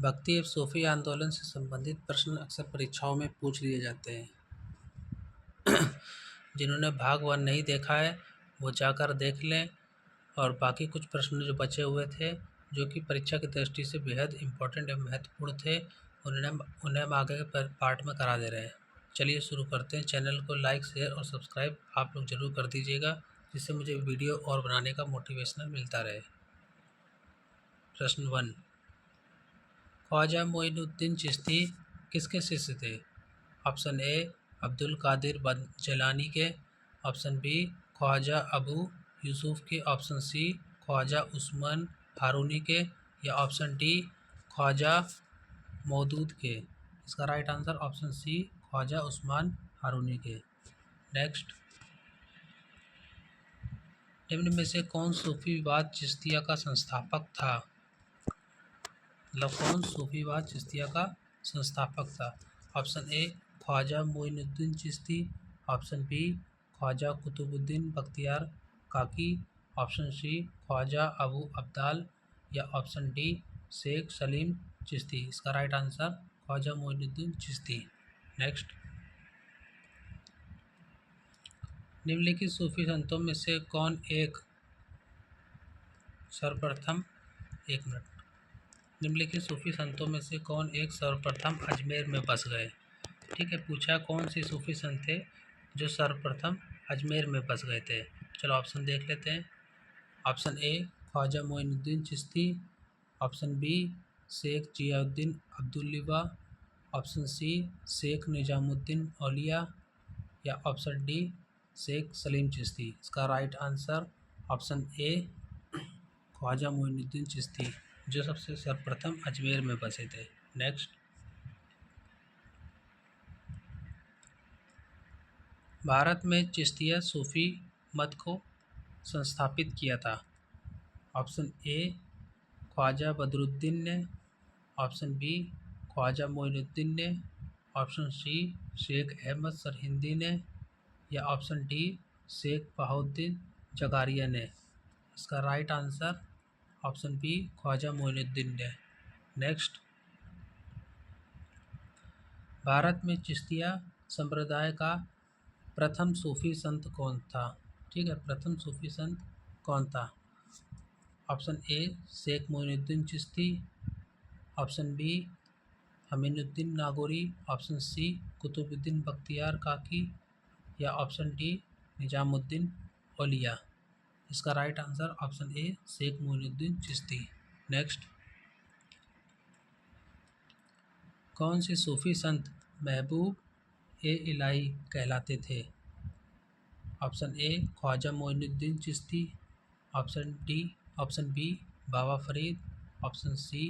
भक्ति एवं सूफी आंदोलन से संबंधित प्रश्न अक्सर परीक्षाओं में पूछ लिए जाते हैं। जिन्होंने भाग 1 नहीं देखा है वो जाकर देख लें, और बाकी कुछ प्रश्न जो बचे हुए थे जो कि परीक्षा की दृष्टि से बेहद इम्पोर्टेंट एवं महत्वपूर्ण थे, उन्हें हम आगे के पार्ट में करा दे रहे हैं। चलिए शुरू करते हैं। चैनल को लाइक, शेयर और सब्सक्राइब आप लोग ज़रूर कर दीजिएगा, जिससे मुझे वीडियो और बनाने का मोटिवेशनल मिलता रहे। प्रश्न 1, ख्वाजा मोइनुद्दीन चिश्ती किसके शिष्य थे? ऑप्शन ए अब्दुल कादिर जिलानी के, ऑप्शन बी ख्वाजा अबू यूसुफ के, ऑप्शन सी ख्वाजा उस्मान हारूनी के, या ऑप्शन डी ख्वाजा मौदूद के। इसका right answer option C Khwaja Usman Haruni के। नेक्स्ट, निम्न में से कौन सूफीवाद चिश्तिया का संस्थापक था? मतलब कौन सूफीवाद चिश्तिया का संस्थापक था? Option A Khwaja Moinuddin Chishti, option B Khwaja Qutbuddin Bakhtiyar Kaki, option C Khwaja Abu Abdal, या ऑप्शन डी शेख सलीम चिश्ती। इसका right answer Khwaja Moinuddin Chishti. Next, निम्नलिखित सूफी संतों में से कौन एक सर्वप्रथम निम्नलिखित सूफी संतों में से कौन एक सर्वप्रथम अजमेर में बस गए? ठीक है, पूछा कौन से सूफी संत थे जो सर्वप्रथम अजमेर में बस गए थे। चलो ऑप्शन देख लेते हैं। Option A Khwaja Moinuddin Chishti, option B Sheikh Ziauddin अब्दुल्लिवा, ऑप्शन सी शेख निजामुद्दीन औलिया, या ऑप्शन डी शेख सलीम चिश्ती। इसका right answer option A Khwaja Moinuddin Chishti, जो सबसे सर्वप्रथम अजमेर में बसे थे। नेक्स्ट, भारत में चिश्तिया सूफी मत को संस्थापित किया था। ऑप्शन ए ख्वाजा बदरुद्दीन ने, ऑप्शन बी ख्वाजा मोइनुद्दीन ने, ऑप्शन सी शेख अहमद सरहिंदी ने, या ऑप्शन डी शेख बहाउद्दीन जगारिया ने। इसका right answer option B Khwaja Moinuddin ने। नेक्स्ट, भारत में चिश्तिया संप्रदाय का प्रथम सूफी संत कौन था? ठीक है, प्रथम सूफी संत कौन था? Option A Sheikh Moinuddin Chishti, option B Aminuddin Nagauri, option C Qutbuddin Bakhtiyar Kaki, या ऑप्शन डी निजामुद्दीन औलिया। इसका right answer option A Sheikh Moinuddin Chishti. Next, कौन से सूफी संत महबूब ए इलाही कहलाते थे? Option A Khwaja Moinuddin Chishti, option B Baba Farid, option C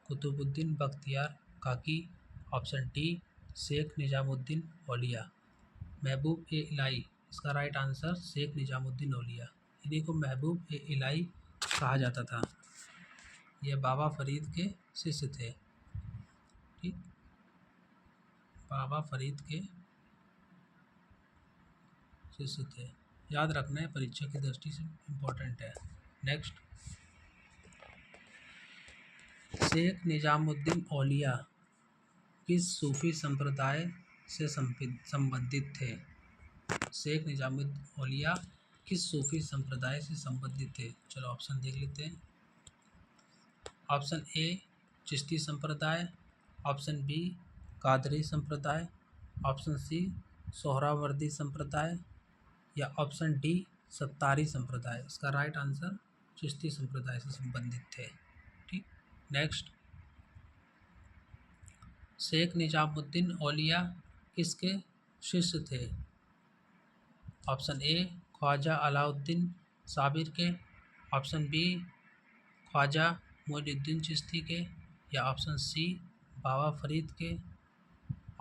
Qutbuddin Bakhtiyar Kaki, option D Sheikh Nizamuddin Auliya. Mehboob e Ilahi, इसका राइट आंसर शेख निजामुद्दीन औलिया। इन्हीं को महबूब ए इलाही कहा जाता था। यह बाबा फरीद के शिष्य थे। ठीक, बाबा फरीद के शिष्य थे। याद रखना है, परीक्षा की दृष्टि से इम्पोर्टेंट है। नेक्स्ट, शेख निजामुद्दीन औलिया किस सूफी संप्रदाय से संबंधित थे? शेख निजामुद्दीन औलिया किस सूफी संप्रदाय से संबंधित थे? चलो ऑप्शन देख लेते हैं। ऑप्शन ए चिश्ती संप्रदाय, ऑप्शन बी कादरी संप्रदाय, ऑप्शन सी सोहरावर्दी संप्रदाय, या ऑप्शन डी सत्तारी संप्रदाय। इसका राइट आंसर चिश्ती संप्रदाय से संबंधित थे। ठीक, नेक्स्ट, शेख निजामुद्दीन औलिया किसके शिष्य थे? ऑप्शन ए ख्वाजा अलाउद्दीन साबिर के, ऑप्शन बी ख्वाजा मोइनुद्दीन चिश्ती के, या ऑप्शन सी बाबा फरीद के,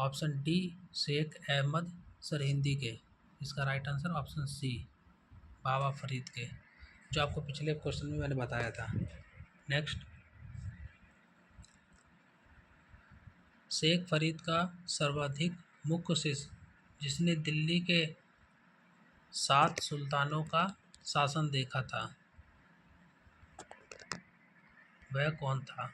ऑप्शन डी शेख अहमद सरहिंदी के। इसका राइट आंसर ऑप्शन सी बाबा फरीद के, जो आपको पिछले क्वेश्चन में मैंने बताया था। नेक्स्ट, शेख फरीद का सर्वाधिक मुख्य शिष्य जिसने दिल्ली के 7 सुल्तानों का शासन देखा था, वह कौन था?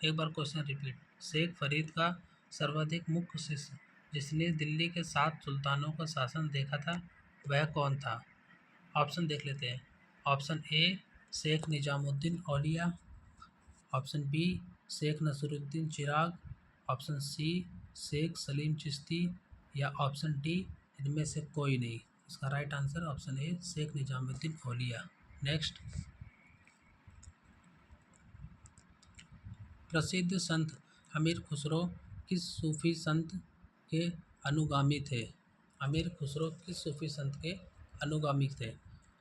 एक बार क्वेश्चन रिपीट। शेख फरीद का सर्वाधिक मुख्य शिष्य जिसने दिल्ली के 7 सुल्तानों का शासन देखा था वह कौन था? ऑप्शन देख लेते हैं। Option A Sheikh Nizamuddin Auliya, option B Sheikh Nasiruddin Chirag, option C Sheikh Salim Chishti या ऑप्शन डी इनमें से कोई नहीं। इसका right answer option A Sheikh Nizamuddin Auliya. Next, प्रसिद्ध संत अमीर खुसरो किस सूफी संत के अनुगामी थे? अमीर खुसरो किस सूफी संत के अनुगामी थे?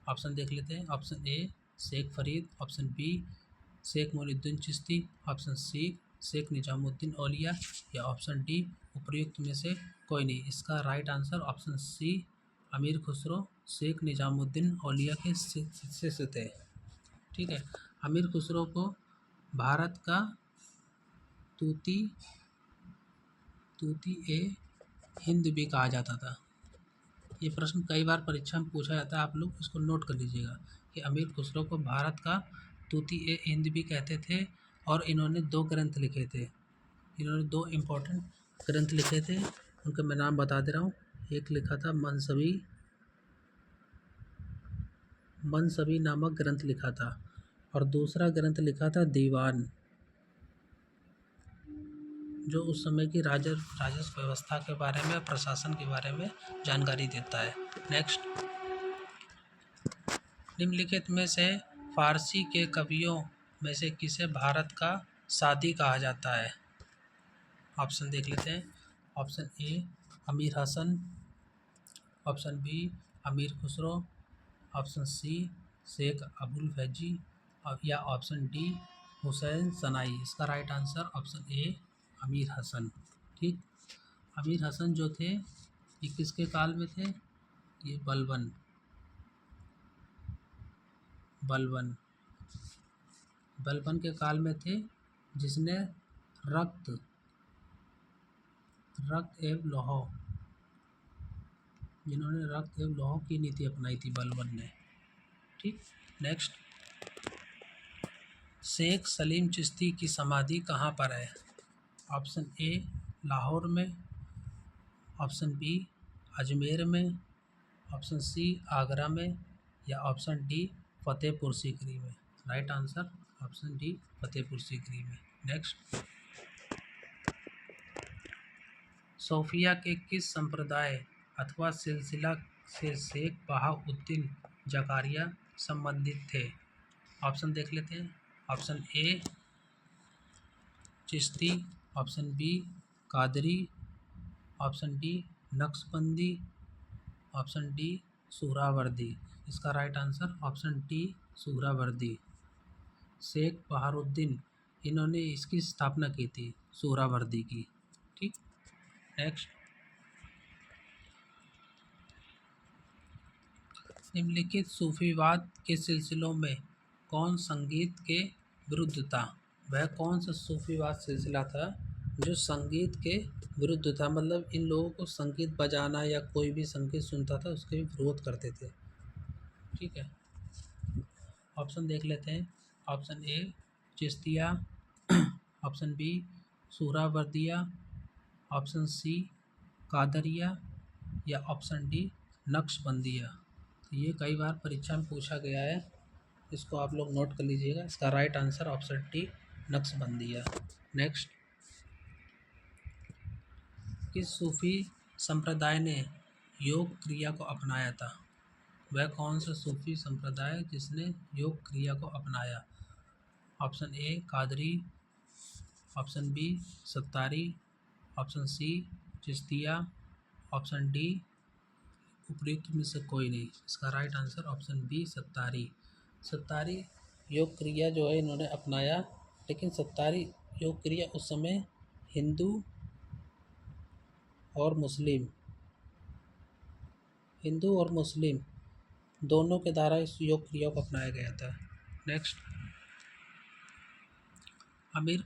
ऑप्शन देख लेते हैं। Option A Sheikh Farid, option B Sheikh Moinuddin Chishti, option C Sheikh Nizamuddin Auliya या ऑप्शन डी उपर्युक्त में से कोई नहीं। इसका राइट आंसर ऑप्शन सी अमीर खुसरो शेख निजामुद्दीन औलिया के शिष्य थे। ठीक है, अमीर खुसरो को भारत का तूती ए हिंद भी कहा जाता था। ये प्रश्न कई बार परीक्षा में पूछा जाता है, आप लोग इसको नोट कर लीजिएगा कि अमीर खुसरो को भारत का तूती ए हिंद भी कहते थे और इन्होंने 2 ग्रंथ लिखे थे। इन्होंने 2 इम्पोर्टेंट ग्रंथ लिखे थे, उनका मैं नाम बता दे रहा हूँ। एक लिखा था मनसबी नामक ग्रंथ लिखा था और दूसरा ग्रंथ लिखा था दीवान, जो उस समय की राजस्व व्यवस्था के बारे में, प्रशासन के बारे में जानकारी देता है। नेक्स्ट, निम्नलिखित में से फारसी के कवियों में से किसे भारत का सादी कहा जाता है? ऑप्शन देख लेते हैं। ऑप्शन ए अमीर हसन, ऑप्शन बी अमीर खुसरो, ऑप्शन सी शेख अबुल फैजी या ऑप्शन डी हुसैन सनाई। इसका राइट आंसर ऑप्शन ए अमीर हसन। ठीक, अमीर हसन जो थे ये किसके काल में थे? ये बलबन के काल में थे, जिसने रक्त एवं लौह की नीति अपनाई थी बलबन ने। ठीक, नेक्स्ट, शेख सलीम चिश्ती की समाधि कहाँ पर है? ऑप्शन ए लाहौर में, ऑप्शन बी अजमेर में, ऑप्शन सी आगरा में या ऑप्शन डी फतेहपुर सीकरी में। Right answer option D Fatehpur Sikri में। नेक्स्ट, सोफिया के किस संप्रदाय अथवा सिलसिला से शेख बहाउद्दीन जकारिया संबंधित थे? ऑप्शन देख लेते हैं। Option A Chishti, option B Qadri, option D Naqshbandi, option D Suhrawardi. इसका right answer option D Suhrawardi. Sheikh Bahauddin इन्होंने इसकी स्थापना की थी, सुहरावर्दी की। ठीक, नेक्स्ट, निम्नलिखित सूफीवाद के सिलसिलों में कौन संगीत के विरुद्ध था? वह कौन सा सूफीवाद सिलसिला था जो संगीत के विरुद्ध था? मतलब इन लोगों को संगीत बजाना या कोई भी संगीत सुनता था उसके विरोध करते थे। ठीक है, ऑप्शन देख लेते हैं। Option A Chishtiya, option B Suhrawardiya, option C Qadiriya या ऑप्शन डी नक्शबंदिया। तो ये कई बार परीक्षा में पूछा गया है, इसको आप लोग नोट कर लीजिएगा। इसका right answer option D Naqshbandiya. Next, किस सूफी संप्रदाय ने योग क्रिया को अपनाया था? वह कौन सा सूफी संप्रदाय जिसने योग क्रिया को अपनाया? Option A Qadri, option B Shattari, option C Chishtiya, option D उपर्युक्त में से कोई नहीं। इसका right answer option B Shattari. Shattari योग क्रिया जो है इन्होंने अपनाया, लेकिन सत्तारी योग क्रिया उस समय हिंदू और मुस्लिम दोनों के द्वारा इस योग क्रिया को अपनाया गया था। नेक्स्ट, अमीर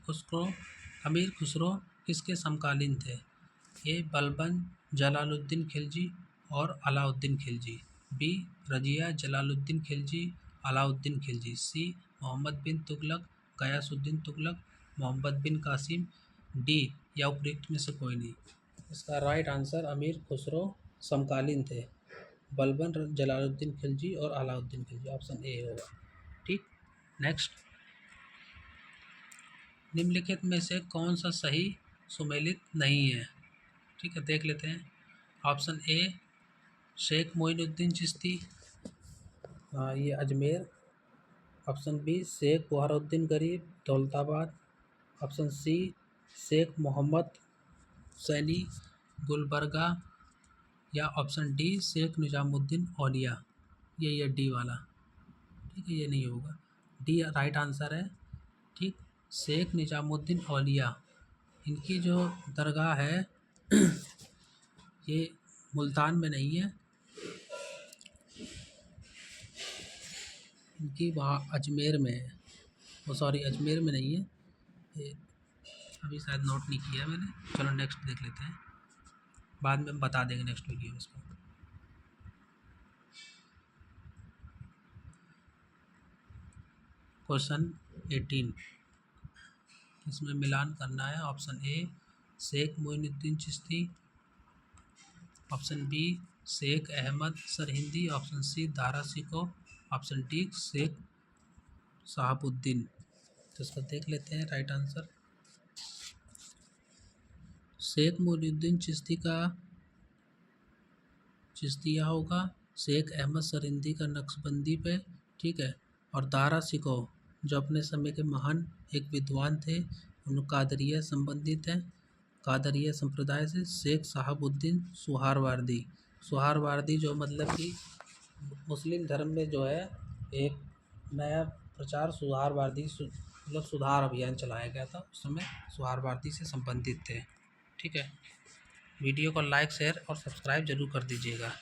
खुसरो किसके समकालीन थे? ए बलबन जलालुद्दीन खिलजी और अलाउद्दीन खिलजी, बी रजिया जलालुद्दीन खिलजी अलाउद्दीन खिलजी, सी मोहम्मद बिन तुगलक गयासुद्दीन तुगलक मोहम्मद बिन कासिम, डी या उपयुक्त में से कोई नहीं। इसका राइट आंसर अमीर खुसरो समकालीन थे, बलबन, जलालुद्दीन खिलजी और अलाउद्दीन खिलजी, ऑप्शन ए होगा। ठीक, नेक्स्ट, निम्नलिखित में से कौन सा सही सुमेलित नहीं है? ठीक है, देख लेते हैं। ऑप्शन ए शेख मोइनुद्दीन चिश्ती, ये Ajmer. Option B Sheikh Burhanuddin Gharib, Daulatabad. Option C Sheikh Mohammad Saini, Gulbarga. या ऑप्शन डी शेख निजामुद्दीन औलिया, ये डी वाला। ठीक है, ये नहीं होगा, डी राइट आंसर है। ठीक, शेख निजामुद्दीन औलिया, इनकी जो दरगाह है ये मुल्तान में नहीं है, इनकी वहाँ अजमेर में है। वो सॉरी, अजमेर में नहीं है ये, अभी शायद नोट नहीं किया मैंने। चलो नेक्स्ट देख लेते हैं, बाद में हम बता देंगे नेक्स्ट वीडियो में इसको। क्वेश्चन 18, इसमें मिलान करना है। Option A Sheikh Moinuddin Chishti, option B Sheikh Ahmad Sirhindi, option C Dara Shikoh, option D Sheikh Shahabuddin. तो इसको देख लेते हैं राइट आंसर। शेख मोइनुद्दीन चिश्ती का चिश्तिया होगा, शेख अहमद सरहिंदी का नक्शबंदी पे। ठीक है, और दारा सिको जो अपने समय के महान एक विद्वान थे, उन कादरिया संबंधित हैं, कादरिया संप्रदाय से। शेख शहाबुद्दीन सुहारवार्दी, सुहारवार्दी जो मतलब कि मुस्लिम धर्म में जो है एक नया प्रचार सुहारवार्दी मतलब सुधार अभियान चलाया गया था, उस समय सुहारवार्दी से संबंधित थे। ठीक है, वीडियो को लाइक शेयर और सब्सक्राइब जरूर कर दीजिएगा।